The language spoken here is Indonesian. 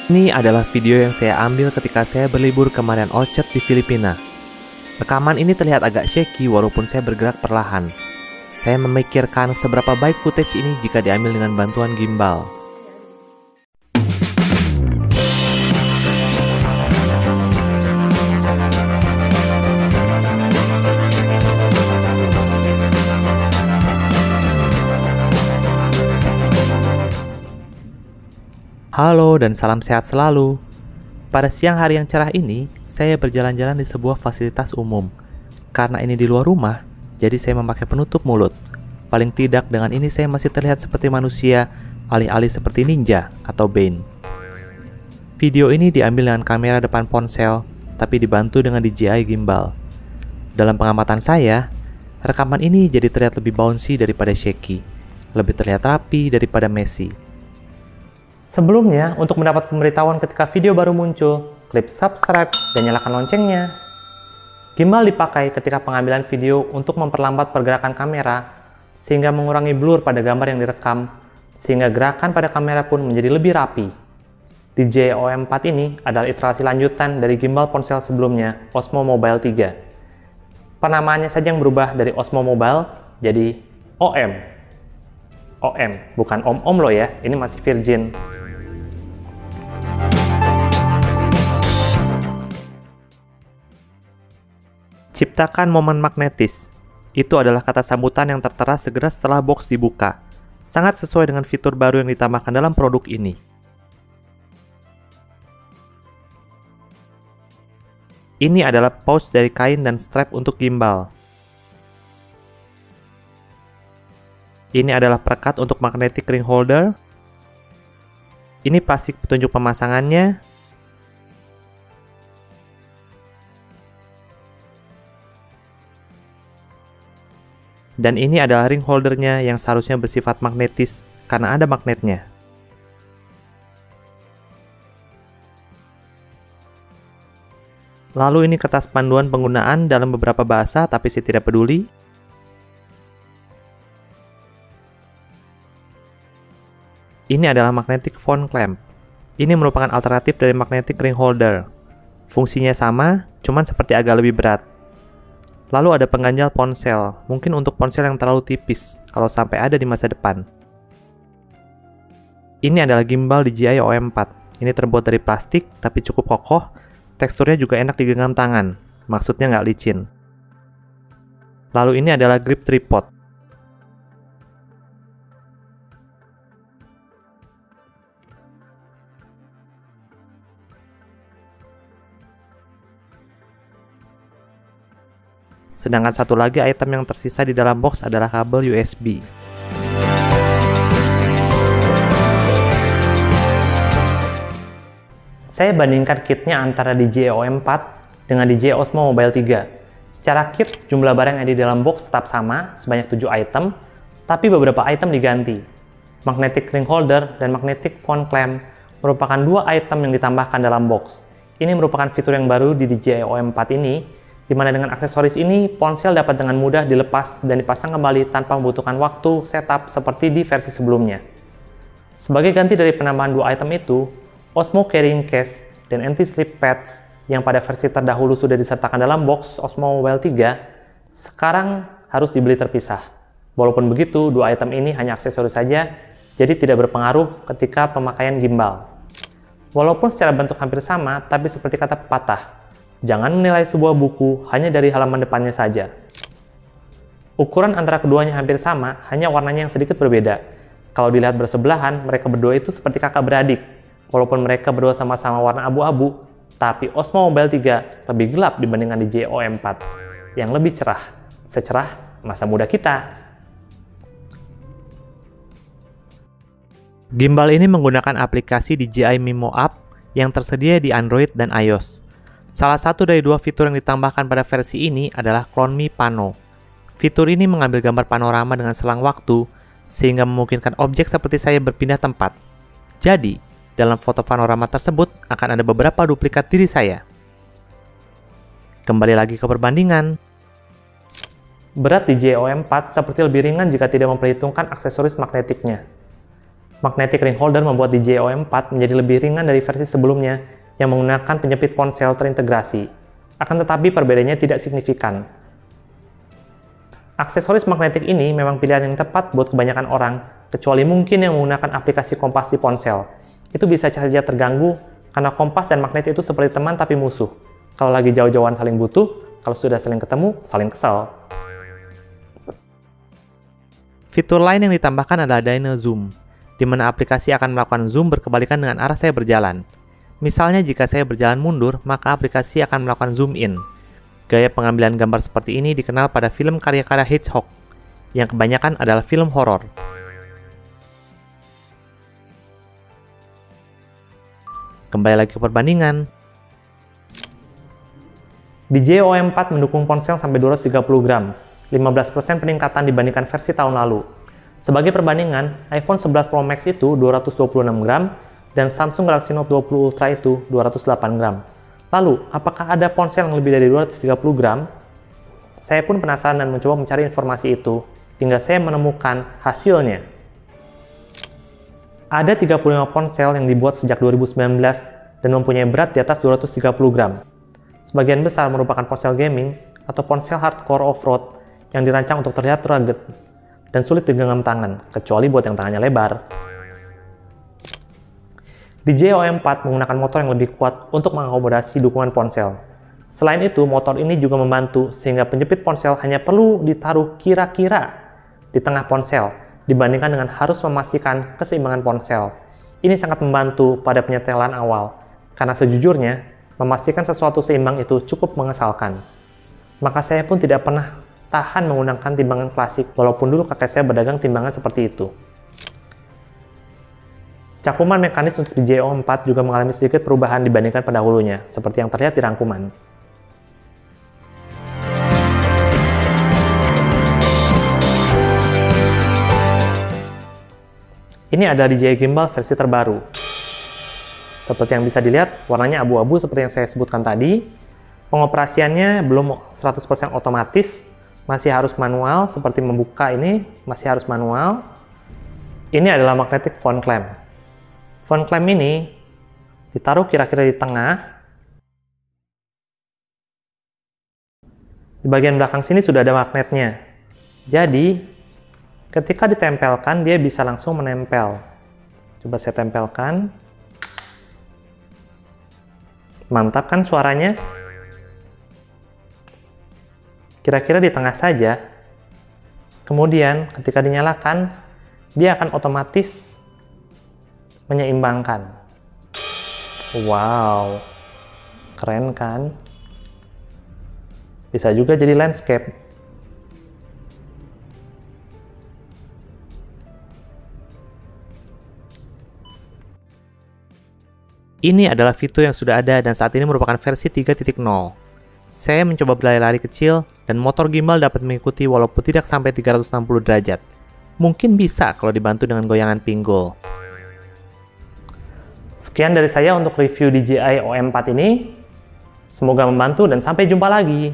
Ini adalah video yang saya ambil ketika saya berlibur ke Marian Orchard di Filipina. Rekaman ini terlihat agak shaky walaupun saya bergerak perlahan. Saya memikirkan seberapa baik footage ini jika diambil dengan bantuan gimbal. Halo dan salam sehat selalu. Pada siang hari yang cerah ini, saya berjalan-jalan di sebuah fasilitas umum. Karena ini di luar rumah, jadi saya memakai penutup mulut. Paling tidak dengan ini saya masih terlihat seperti manusia, alih-alih seperti ninja atau Bane. Video ini diambil dengan kamera depan ponsel, tapi dibantu dengan DJI gimbal. Dalam pengamatan saya, rekaman ini jadi terlihat lebih bouncy daripada shaky, lebih terlihat rapi daripada messy. Sebelumnya, untuk mendapat pemberitahuan ketika video baru muncul, klik subscribe dan nyalakan loncengnya. Gimbal dipakai ketika pengambilan video untuk memperlambat pergerakan kamera, sehingga mengurangi blur pada gambar yang direkam, sehingga gerakan pada kamera pun menjadi lebih rapi. DJI OM4 ini adalah iterasi lanjutan dari gimbal ponsel sebelumnya, Osmo Mobile 3. Penamaannya saja yang berubah dari Osmo Mobile jadi OM. OM, bukan om-om loh ya, ini masih virgin. Ciptakan momen magnetis. Itu adalah kata sambutan yang tertera segera setelah box dibuka. Sangat sesuai dengan fitur baru yang ditambahkan dalam produk ini. Ini adalah pouch dari kain dan strap untuk gimbal. Ini adalah perekat untuk magnetic ring holder. Ini plastik petunjuk pemasangannya. Dan ini adalah ring holdernya yang seharusnya bersifat magnetis karena ada magnetnya. Lalu ini kertas panduan penggunaan dalam beberapa bahasa tapi saya tidak peduli. Ini adalah magnetic phone clamp. Ini merupakan alternatif dari magnetic ring holder. Fungsinya sama, cuman seperti agak lebih berat. Lalu ada pengganjal ponsel, mungkin untuk ponsel yang terlalu tipis, kalau sampai ada di masa depan. Ini adalah gimbal DJI OM4. Ini terbuat dari plastik, tapi cukup kokoh. Teksturnya juga enak digenggam tangan, maksudnya nggak licin. Lalu ini adalah grip tripod. Sedangkan satu lagi item yang tersisa di dalam box adalah kabel USB. Saya bandingkan kitnya antara DJI OM4 dengan DJI Osmo Mobile 3. Secara kit, jumlah barang yang ada di dalam box tetap sama, sebanyak 7 item, tapi beberapa item diganti. Magnetic ring holder dan magnetic phone clamp merupakan 2 item yang ditambahkan dalam box. Ini merupakan fitur yang baru di DJI OM4 ini, di mana dengan aksesoris ini, ponsel dapat dengan mudah dilepas dan dipasang kembali tanpa membutuhkan waktu setup seperti di versi sebelumnya. Sebagai ganti dari penambahan 2 item itu, Osmo Carrying Case dan Anti-Slip Pads yang pada versi terdahulu sudah disertakan dalam box Osmo Mobile 3, sekarang harus dibeli terpisah. Walaupun begitu, 2 item ini hanya aksesoris saja, jadi tidak berpengaruh ketika pemakaian gimbal. Walaupun secara bentuk hampir sama, tapi seperti kata pepatah, jangan menilai sebuah buku hanya dari halaman depannya saja. Ukuran antara keduanya hampir sama, hanya warnanya yang sedikit berbeda. Kalau dilihat bersebelahan, mereka berdua itu seperti kakak beradik. Walaupun mereka berdua sama-sama warna abu-abu, tapi Osmo Mobile 3 lebih gelap dibandingkan DJI OM4, yang lebih cerah, secerah masa muda kita. Gimbal ini menggunakan aplikasi DJI Mimo App yang tersedia di Android dan iOS. Salah satu dari 2 fitur yang ditambahkan pada versi ini adalah Clone Me Pano. Fitur ini mengambil gambar panorama dengan selang waktu, sehingga memungkinkan objek seperti saya berpindah tempat. Jadi, dalam foto panorama tersebut akan ada beberapa duplikat diri saya. Kembali lagi ke perbandingan. Berat DJI OM4 seperti lebih ringan jika tidak memperhitungkan aksesoris magnetiknya. Magnetic ring holder membuat DJI OM4 menjadi lebih ringan dari versi sebelumnya yang menggunakan penyepit ponsel terintegrasi. Akan tetapi perbedaannya tidak signifikan. Aksesoris magnetik ini memang pilihan yang tepat buat kebanyakan orang, kecuali mungkin yang menggunakan aplikasi kompas di ponsel. Itu bisa saja terganggu karena kompas dan magnet itu seperti teman tapi musuh. Kalau lagi jauh-jauhan saling butuh, kalau sudah saling ketemu, saling kesal. Fitur lain yang ditambahkan adalah Dyno Zoom, di mana aplikasi akan melakukan zoom berkebalikan dengan arah saya berjalan. Misalnya jika saya berjalan mundur, maka aplikasi akan melakukan zoom in. Gaya pengambilan gambar seperti ini dikenal pada film karya-karya Hitchcock, yang kebanyakan adalah film horor. Kembali lagi ke perbandingan. DJI OM4 mendukung ponsel sampai 230 gram, 15% peningkatan dibandingkan versi tahun lalu. Sebagai perbandingan, iPhone 11 Pro Max itu 226 gram, dan Samsung Galaxy Note 20 Ultra itu 208 gram. Lalu, apakah ada ponsel yang lebih dari 230 gram? Saya pun penasaran dan mencoba mencari informasi itu, hingga saya menemukan hasilnya. Ada 35 ponsel yang dibuat sejak 2019 dan mempunyai berat di atas 230 gram. Sebagian besar merupakan ponsel gaming atau ponsel hardcore off-road yang dirancang untuk terlihat rugged dan sulit digenggam tangan, kecuali buat yang tangannya lebar. DJI OM4 menggunakan motor yang lebih kuat untuk mengakomodasi dukungan ponsel. Selain itu, motor ini juga membantu sehingga penjepit ponsel hanya perlu ditaruh kira-kira di tengah ponsel dibandingkan dengan harus memastikan keseimbangan ponsel. Ini sangat membantu pada penyetelan awal, karena sejujurnya, memastikan sesuatu seimbang itu cukup mengesalkan. Maka saya pun tidak pernah tahan menggunakan timbangan klasik, walaupun dulu kakek saya berdagang timbangan seperti itu. Cakuman mekanis untuk DJI OM4 juga mengalami sedikit perubahan dibandingkan pendahulunya, seperti yang terlihat di rangkuman. Ini adalah DJI Gimbal versi terbaru. Seperti yang bisa dilihat, warnanya abu-abu seperti yang saya sebutkan tadi. Pengoperasiannya belum 100% otomatis, masih harus manual, seperti membuka ini masih harus manual. Ini adalah magnetic phone clamp. Phone clamp ini ditaruh kira-kira di tengah. Di bagian belakang sini sudah ada magnetnya. Jadi, ketika ditempelkan, dia bisa langsung menempel. Coba saya tempelkan. Mantap kan suaranya? Kira-kira di tengah saja. Kemudian, ketika dinyalakan, dia akan otomatis menyeimbangkan. Wow, keren kan? Bisa juga jadi landscape. Ini adalah fitur yang sudah ada dan saat ini merupakan versi 3.0. Saya mencoba berlari-lari kecil dan motor gimbal dapat mengikuti walaupun tidak sampai 360 derajat. Mungkin bisa kalau dibantu dengan goyangan pinggul. Sekian dari saya untuk review DJI OM4 ini. Semoga membantu dan sampai jumpa lagi.